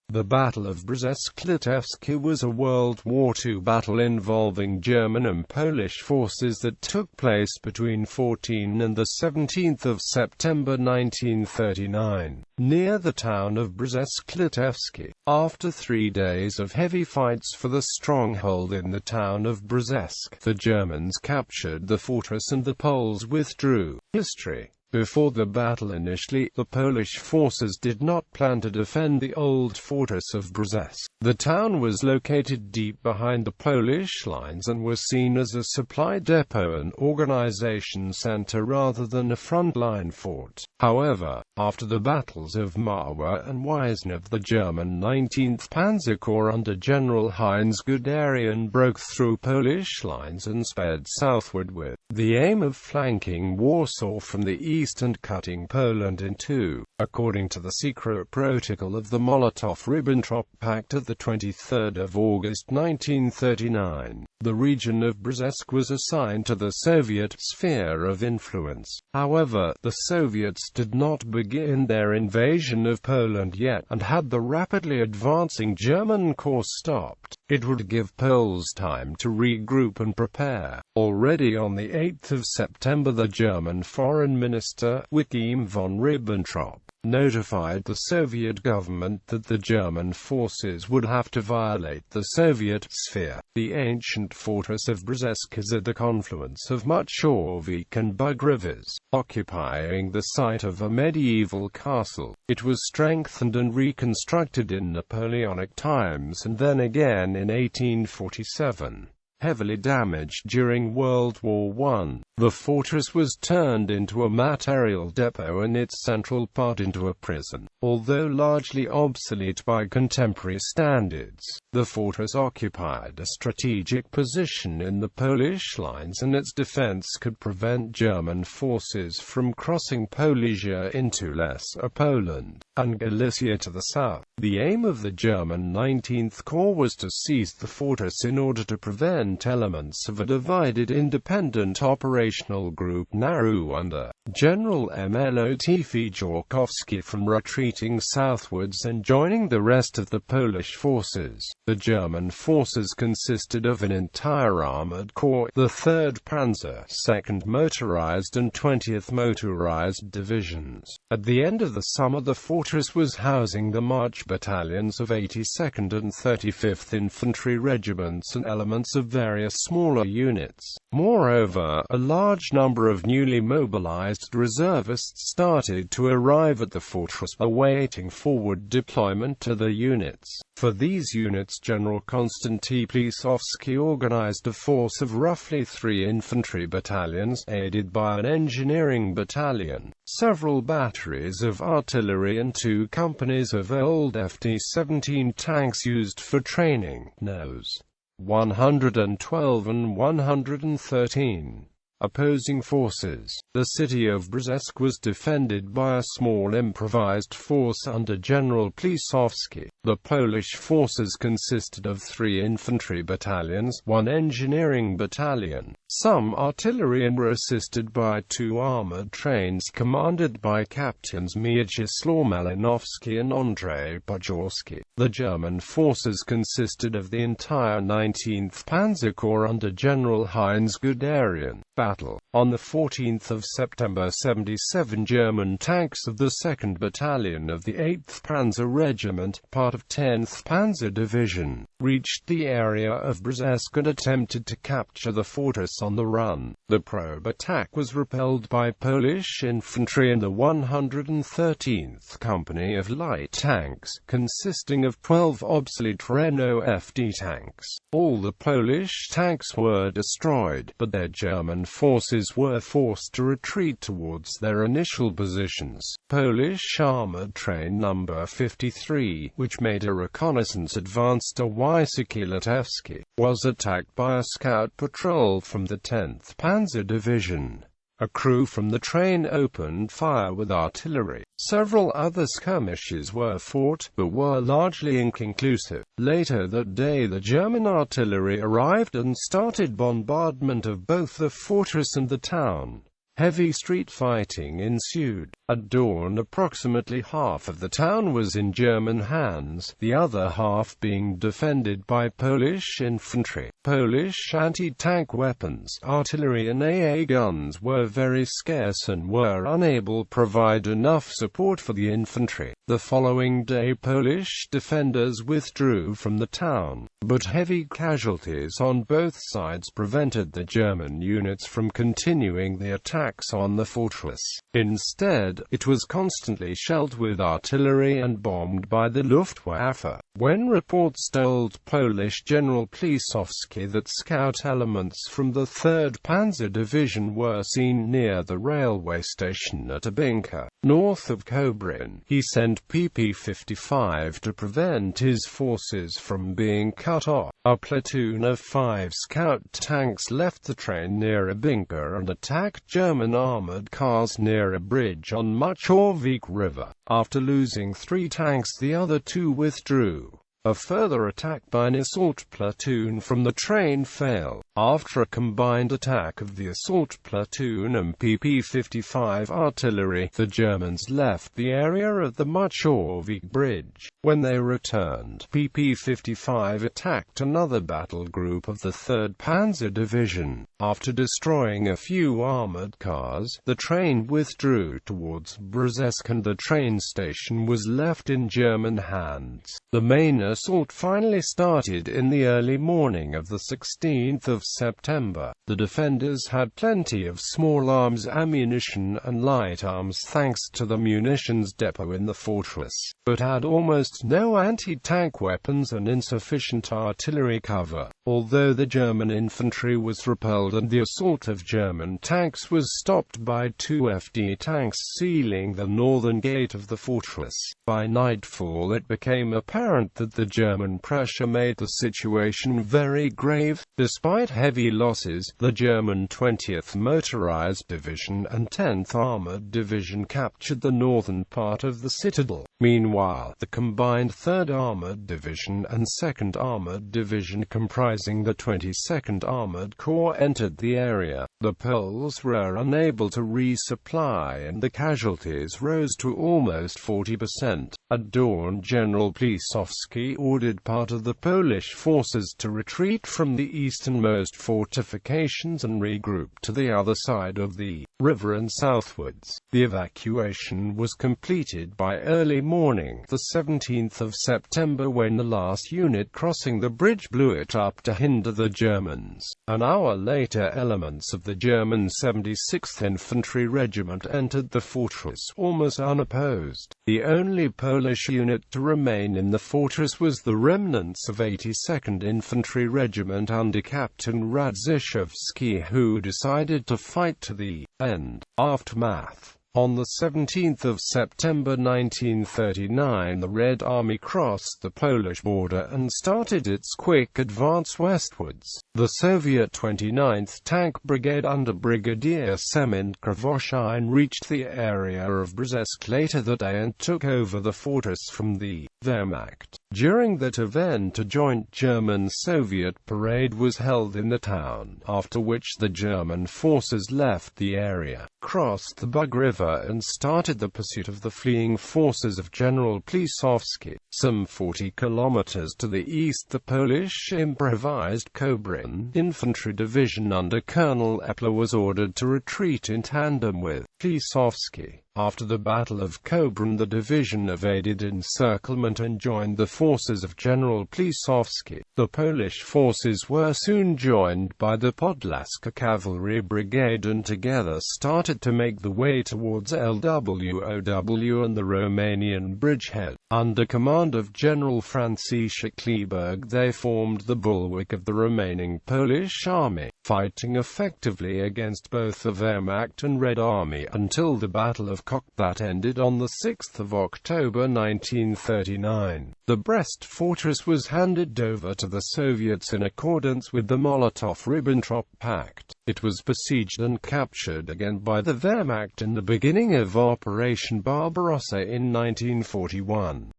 The Battle of Brześć Litewski was a World War II battle involving German and Polish forces that took place between 14 and 17 September 1939, near the town of Brześć Litewski. After 3 days of heavy fights for the stronghold in the town of Brześć, the Germans captured the fortress and the Poles withdrew. History. Before the battle initially, the Polish forces did not plan to defend the old fortress of Brześć. The town was located deep behind the Polish lines and was seen as a supply depot and organization center rather than a front-line fort. However, after the battles of Marwa and Wiesnow, the German 19th Panzer Corps under General Heinz Guderian broke through Polish lines and sped southward with the aim of flanking Warsaw from the east and cutting Poland in two. According to the secret protocol of the Molotov-Ribbentrop Pact of 23 August 1939, the region of Brześć was assigned to the Soviet sphere of influence. However, the Soviets did not begin their invasion of Poland yet, and had the rapidly advancing German corps stopped, it would give Poles time to regroup and prepare. Already on the 8th of September, the German Foreign Minister, Wilhelm von Ribbentrop, notified the Soviet government that the German forces would have to violate the Soviet sphere. The ancient fortress of Brześć is at the confluence of Muchowik and Bug rivers, occupying the site of a medieval castle. It was strengthened and reconstructed in Napoleonic times and then again in 1847. Heavily damaged during World War I, the fortress was turned into a material depot and its central part into a prison. Although largely obsolete by contemporary standards, the fortress occupied a strategic position in the Polish lines, and its defense could prevent German forces from crossing Polesia into Lesser Poland and Galicia to the south. The aim of the German 19th Corps was to seize the fortress in order to prevent elements of a divided independent operational group NARU under General Mlot Fijorkowski from retreating southwards and joining the rest of the Polish forces. The German forces consisted of an entire armored corps, the 3rd Panzer, 2nd Motorized and 20th Motorized Divisions. At the end of the summer, the fortress was housing the march battalions of 82nd and 35th Infantry Regiments and elements of various smaller units. Moreover, a large number of newly mobilized reservists started to arrive at the fortress, awaiting forward deployment to the units. For these units, General Konstanty Plisowski organized a force of roughly 3 infantry battalions, aided by an engineering battalion, several batteries of artillery and 2 companies of old FD-17 tanks used for training, NOS 112 and 113. Opposing forces. The city of Brześć was defended by a small improvised force under General Plisowski. The Polish forces consisted of 3 infantry battalions, 1 engineering battalion, some artillery, and were assisted by 2 armored trains commanded by Captains Mieczysław Malinowski and Andrzej Pojorski. The German forces consisted of the entire 19th Panzer Corps under General Heinz Guderian. Battle. On 14 September, 77 German tanks of the 2nd Battalion of the 8th Panzer Regiment, part of 10th Panzer Division, reached the area of Brześć and attempted to capture the fortress on the run. The probe attack was repelled by Polish infantry and the 113th Company of light tanks, consisting of 12 obsolete Renault FD tanks. All the Polish tanks were destroyed, but their German forces were forced to retreat towards their initial positions. Polish armored train number 53, which made a reconnaissance advance to Wysokie Litewskie, was attacked by a scout patrol from the 10th Panzer Division. A crew from the train opened fire with artillery. Several other skirmishes were fought, but were largely inconclusive. Later that day, the German artillery arrived and started bombardment of both the fortress and the town. Heavy street fighting ensued. At dawn, approximately half of the town was in German hands, the other half being defended by Polish infantry. Polish anti-tank weapons, artillery and AA guns were very scarce and were unable to provide enough support for the infantry. The following day, Polish defenders withdrew from the town, but heavy casualties on both sides prevented the German units from continuing the attacks on the fortress. Instead, it was constantly shelled with artillery and bombed by the Luftwaffe. When reports told Polish General Plisowski that scout elements from the 3rd Panzer Division were seen near the railway station at Abinka, north of Kobrin, he sent PP-55 to prevent his forces from being cut off. A platoon of 5 scout tanks left the train near Abinka and attacked German armored cars near a bridge on Muchorvik River. After losing 3 tanks, the other 2 withdrew. A further attack by an assault platoon from the train failed. After a combined attack of the assault platoon and PP-55 artillery, the Germans left the area of the Muchorvik Bridge. When they returned, PP-55 attacked another battle group of the 3rd Panzer Division. After destroying a few armored cars, the train withdrew towards Brześć and the train station was left in German hands. The main assault finally started in the early morning of the 16th of September. The defenders had plenty of small arms ammunition and light arms thanks to the munitions depot in the fortress, but had almost no anti-tank weapons and insufficient artillery cover. Although the German infantry was repelled and the assault of German tanks was stopped by 2 FD tanks sealing the northern gate of the fortress, by nightfall it became apparent that the German pressure made the situation very grave. Despite heavy losses, the German 20th Motorized Division and 10th Armored Division captured the northern part of the citadel. Meanwhile, the combined 3rd Armored Division and 2nd Armored Division comprising the 22nd Armored Corps entered the area. The Poles were unable to resupply and the casualties rose to almost 40%. At dawn, General Plisowski ordered part of the Polish forces to retreat from the easternmost fortifications and regroup to the other side of the river and southwards. The evacuation was completed by early morning, the 17th of September, when the last unit crossing the bridge blew it up to hinder the Germans. An hour later, elements of the German 76th Infantry Regiment entered the fortress almost unopposed. The only Polish unit to remain in the fortress was the remnants of 82nd Infantry Regiment under Captain Radziszewski, who decided to fight to the end. Aftermath. On the 17th of September 1939, the Red Army crossed the Polish border and started its quick advance westwards. The Soviet 29th Tank Brigade under Brigadier Semen Kravoshine reached the area of Brześć later that day and took over the fortress from the Wehrmacht. During that event, a joint German-Soviet parade was held in the town, after which the German forces left the area, crossed the Bug River and started the pursuit of the fleeing forces of General Plisowski. Some 40 kilometers to the east, the Polish improvised Kobrin Infantry Division under Colonel Epler was ordered to retreat in tandem with Plisowski. After the Battle of Kobrin, the division evaded encirclement and joined the forces of General Plisowski. The Polish forces were soon joined by the Podlaska Cavalry Brigade and together started to make the way towards LWOW and the Romanian bridgehead. Under command of General Franciszek Kleeberg, they formed the bulwark of the remaining Polish army, fighting effectively against both the Wehrmacht and Red Army until the Battle of Kochtlat ended on the 6th of October 1939. The Brest fortress was handed over to the Soviets in accordance with the Molotov-Ribbentrop Pact. It was besieged and captured again by the Wehrmacht in the beginning of Operation Barbarossa in 1941.